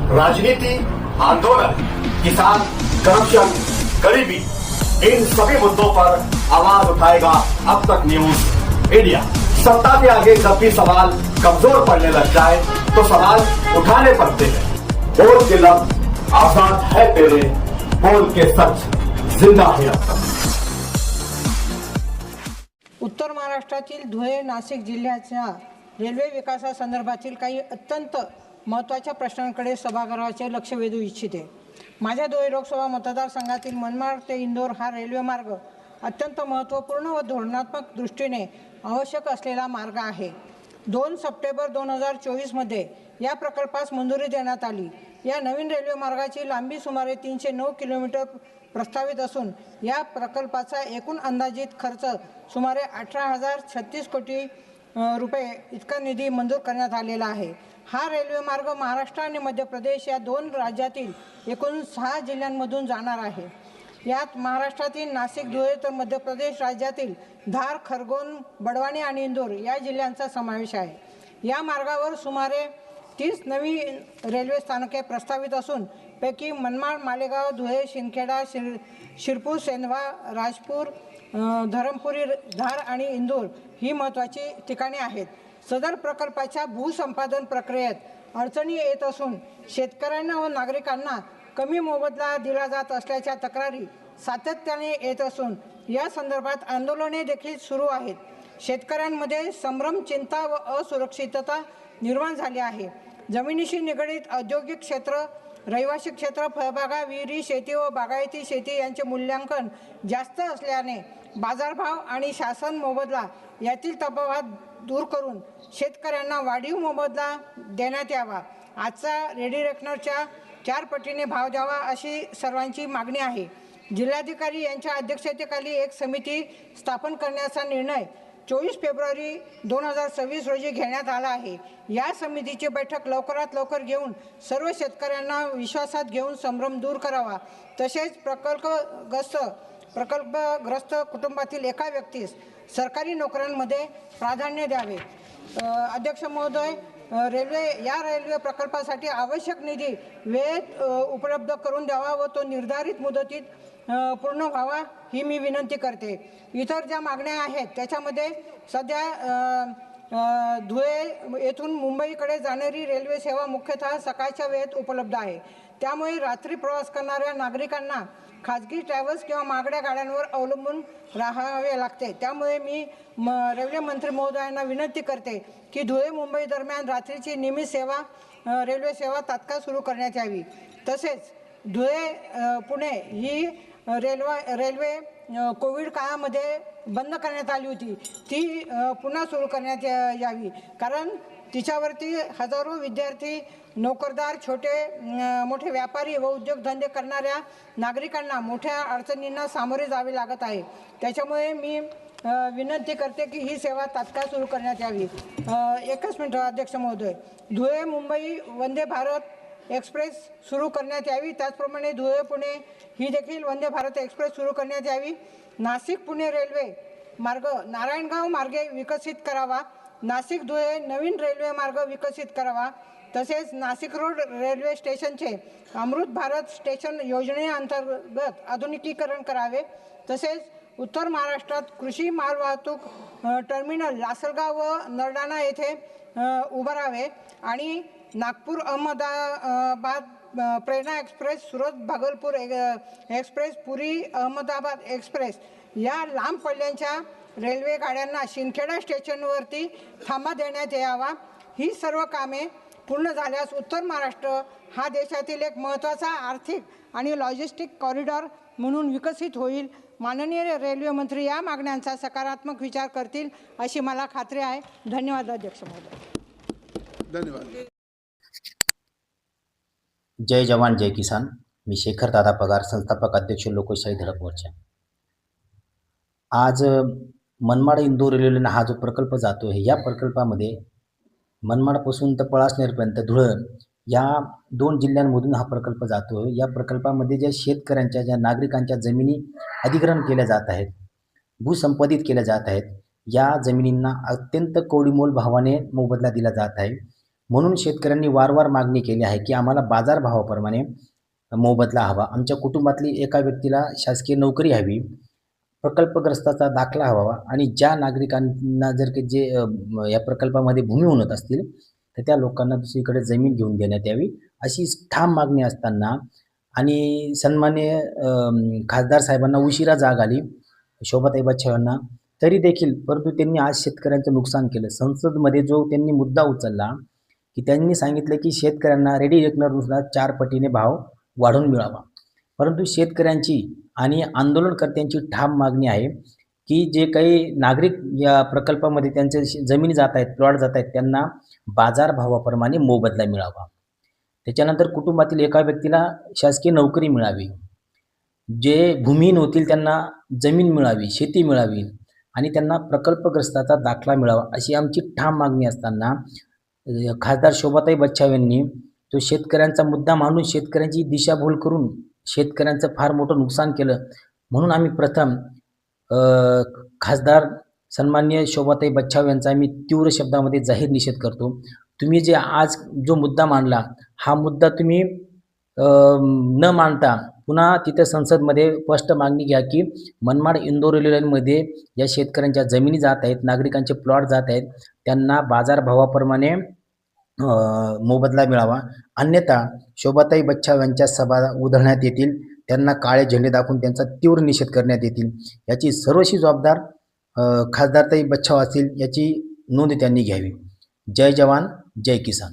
राजनीति, आंदोलन, किसान, करप्शन, गरीबी, इन सभी मुद्दों पर आवाज उठाएगा अब तक न्यूज इंडिया। सत्ता के आगे जब भी सवाल कमजोर पड़ने लग जाए तो सवाल उठाने पड़ते हैं। बोल के लफ्ज आजाद है तेरे, बोल के सच जिंदा है अब तक। उत्तर महाराष्ट्रातील धुळे नाशिक जिल्ह्याच्या रेल्वे विकासासंदर्भातील काही अत्यंत महत्त्वाच्या प्रश्नांकडे सभागृहाचे लक्ष वेधू इच्छिते। माझ्या धुळे लोकसभा मतदारसंघातील मनमाड ते इंदोर हा रेल्वे मार्ग अत्यंत महत्त्वपूर्ण व धोरणात्मक दृष्टीने आवश्यक असलेला मार्ग आहे। 2 सप्टेंबर 2024 मध्ये या प्रकल्पास मंजुरी देण्यात आली। या नवीन रेल्वे मार्गाची लांबी सुमारे 309 किलोमीटर प्रस्तावित असून या प्रकल्पाचा एकूण अंदाजित खर्च सुमारे 18,036 कोटी रुपये इतका निधी मंजूर करण्यात आलेला आहे। हा रेल्वे मार्ग महाराष्ट्र आणि मध्य प्रदेश या 2 राज्यातील एकूण 6 जिल्ह्यांमधून जाणार आहे। यात महाराष्ट्रातील नाशिक, धुळे तर मध्य प्रदेश राज्यातील धार, खरगोन, बडवानी आणि इंदोर या जिल्ह्यांचा समावेश आहे। या मार्गावर सुमारे 30 नवी रेल्वे स्थानके प्रस्तावित असून पैकी मनमाड, मालेगाव, धुळे, शिंदखेडा, शिरपूर, सेंधवा, राजपूर, धरमपुरी, धार आणि इंदोर ही महत्त्वाची ठिकाणे आहेत। सदर प्रकल्पाच्या भूसंपादन प्रक्रियेत अडचणी येत असून शेतकऱ्यांना व नागरिकांना कमी मोबदला दिला जात असल्याच्या तक्रारी सातत्याने येत असून या संदर्भात आंदोलने देखील सुरू आहेत। शेतकऱ्यांमध्ये संभ्रम, चिंता व असुरक्षितता निर्माण झाली आहे। जमिनीशी निगडीत औद्योगिक क्षेत्र, रहिवासी क्षेत्र, फळबागा, विहिरी, शेती व बागायती शेती यांचे मूल्यांकन जास्त असल्याने बाजारभाव आणि शासन मोबदला यातील तफावत दूर करून शेतकऱ्यांना वाढीव मोबदला देण्यात यावा। आजचा रेडी रेकनरच्या 4 पटीने भाव द्यावा अशी सर्वांची मागणी आहे। जिल्हाधिकारी यांच्या अध्यक्षतेखाली एक समिती स्थापन करण्याचा निर्णय 24 फेब्रुवारी 2026 रोजी घेण्यात आला आहे। या समितीची बैठक लवकरात लवकर घेऊन सर्व शेतकऱ्यांना विश्वासात घेऊन संभ्रम दूर करावा। तसेच प्रकल्पग्रस्त कुटुंबातील एका व्यक्तीस सरकारी नोकऱ्यांमध्ये प्राधान्य द्यावे। अध्यक्ष महोदय, रेल्वे प्रकल्पासाठी आवश्यक निधी वेळेत उपलब्ध करून द्यावा व तो निर्धारित मुदतीत पूर्ण व्हावा ही मी विनंती करते। इतर ज्या मागण्या आहेत त्याच्यामध्ये सध्या धुळे येथून मुंबईकडे जाणारी रेल्वे सेवा मुख्यतः सकाळच्या वेळेत उपलब्ध आहे। त्यामुळे रात्री प्रवास करणाऱ्या नागरिकांना खाजगी ट्रॅव्हल्स किंवा महागड्या गाड्यांवर अवलंबून राहावे लागते। त्यामुळे मी रेल्वे मंत्री महोदयांना विनंती करते की धुळे मुंबई दरम्यान रात्रीची नियमित रेल्वे सेवा तात्काळ सुरू करण्यात यावी। तसेच धुळे पुणे ही रेल्वे कोविड काळामध्ये बंद करण्यात आली होती, ती पुन्हा सुरू करण्यात यावी। कारण तिच्यावरती हजारो विद्यार्थी, नोकरदार, छोटे मोठे व्यापारी व उद्योगधंदे करणाऱ्या नागरिकांना मोठ्या अडचणींना सामोरे जावे लागत आहे। त्याच्यामुळे मी विनंती करते की ही सेवा तात्काळ सुरू करण्यात यावी। एकच मिनिट अध्यक्ष महोदय, धुळे मुंबई वंदे भारत एक्सप्रेस सुरू करण्यात यावी। त्याचप्रमाणे धुळे पुणे ही देखील वंदे भारत एक्सप्रेस सुरू करण्यात यावी। नाशिक पुणे रेल्वे मार्ग नारायणगाव मार्गे विकसित करावा। नाशिक धुळे नवीन रेल्वे मार्ग विकसित करावा। तसेच नाशिक रोड रेल्वे स्टेशनचे अमृत भारत स्टेशन योजनेअंतर्गत आधुनिकीकरण करावे। तसेच उत्तर महाराष्ट्रात कृषी मालवाहतूक टर्मिनल लासलगाव व नरडाणा येथे उभारावे आणि नागपूर अहमदाबाद प्रेरणा express, Surat Bhagalpur express, Puri Ahmedabad express या लांब पल्ल्याच्या रेल्वे गाड्यांना शिंदखेडा स्टेशनवरती थांबा देण्यात यावा। ही सर्व कामे पूर्ण झाल्यास उत्तर महाराष्ट्र हा देशातील एक महत्त्वाचा आर्थिक आणि लॉजिस्टिक कॉरिडॉर म्हणून विकसित होईल। माननीय रेल्वे मंत्री या मागण्यांचा सकारात्मक विचार करतील अशी मला खात्री आहे। धन्यवाद अध्यक्ष महोदय। धन्यवाद। जय जवान जय किसान। मी शेखर दादा पगार, संस्थापक अध्यक्ष लोकशाही धडक मोर्चा। आज मनमाड इंदोर रेल्वेने हा जो प्रकल्प जातो आहे, या प्रकल्पामध्ये मनमाडपासून तर पळासनेरपर्यंत धुळं या 2 जिल्ह्यांमधून हा प्रकल्प जातो आहे। या प्रकल्पामध्ये ज्या शेतकऱ्यांच्या, ज्या नागरिकांच्या जमिनी अधिग्रहण केल्या जात आहेत, भूसंपादित केल्या जात आहेत, या जमिनींना अत्यंत कवडीमोल भावाने मोबदला दिला जात आहे। म्हणून शेतकऱ्यांनी वारंवार मागणी केली आहे की आम्हाला बाजारभावाप्रमाणे मोबदला हवा, आमच्या कुटुंबातली एका व्यक्तीला शासकीय नोकरी हवी, प्रकल्पग्रस्ताचा दाखला हवा आणि ज्या नागरिकांना जर की जे या प्रकल्पामध्ये भूमी होत असतील तर त्या लोकांना दुसरीकडे जमीन घेऊन देण्यात यावी, अशी ठाम मागणी असताना आणि सन्माननीय खासदार साहेबांना उशिरा जाग आली, शोभाताई बच्छाव यांना, तरी देखील परंतु त्यांनी आज शेतकऱ्यांचं नुकसान केलं. संसदमध्ये जो त्यांनी मुद्दा उचलला की त्यांनी सांगितलं की शेतकऱ्यांना रेडी रेकनरनुसार 4 पटीने भाव वाढवून मिळावा. परंतु शेतकऱ्यांची आणि आंदोलनकर्त्यांची ठाम मागणी आहे की जे काही नागरिक या प्रकल्पामध्ये त्यांच्या जमिनी जात आहेत, प्लॉट जात आहेत, त्यांना बाजारभावाप्रमाणे मोबदला मिळावा. त्याच्यानंतर कुटुंबातील एका व्यक्तीला शासकीय नोकरी मिळावी, जे भूमिहीन होतील त्यांना जमीन मिळावी, शेती मिळावी आणि त्यांना प्रकल्पग्रस्ताचा दाखला मिळावा, अशी आमची ठाम मागणी असताना खासदार शोभाताई बच्छाव यांनी तो शेतकऱ्यांचा मुद्दा मांडून शेतकऱ्यांची दिशाभूल करून शेतकऱ्यांचं फार मोठं नुकसान केलं. म्हणून आम्ही प्रथम खासदार सन्माननीय शोभाताई बच्छाव यांचा आम्ही तीव्र शब्दामध्ये जाहीर निषेध करतो. तुम्ही जे आज जो मुद्दा मांडला, हा मुद्दा तुम्ही न मांडता पुन्हा तिथं संसदमध्ये स्पष्ट मागणी घ्या की मनमाड इंदोर रेल्वे लाईनमध्ये या शेतकऱ्यांच्या जमिनी जात आहेत, नागरिकांचे प्लॉट जात आहेत, त्यांना बाजारभावाप्रमाणे मोबदला मिळावा, अन्यथा शोभाताई बच्छाव यांच्या सभा उधळण्यात येतील, त्यांना काळे झेंडे दाखवून त्यांचा तीव्र निषेध करण्यात येतील. याची सर्वस्वी जबाबदार खासदारताई बच्छाव असतील, याची नोंद त्यांनी घ्यावी. जय जवान जय किसान.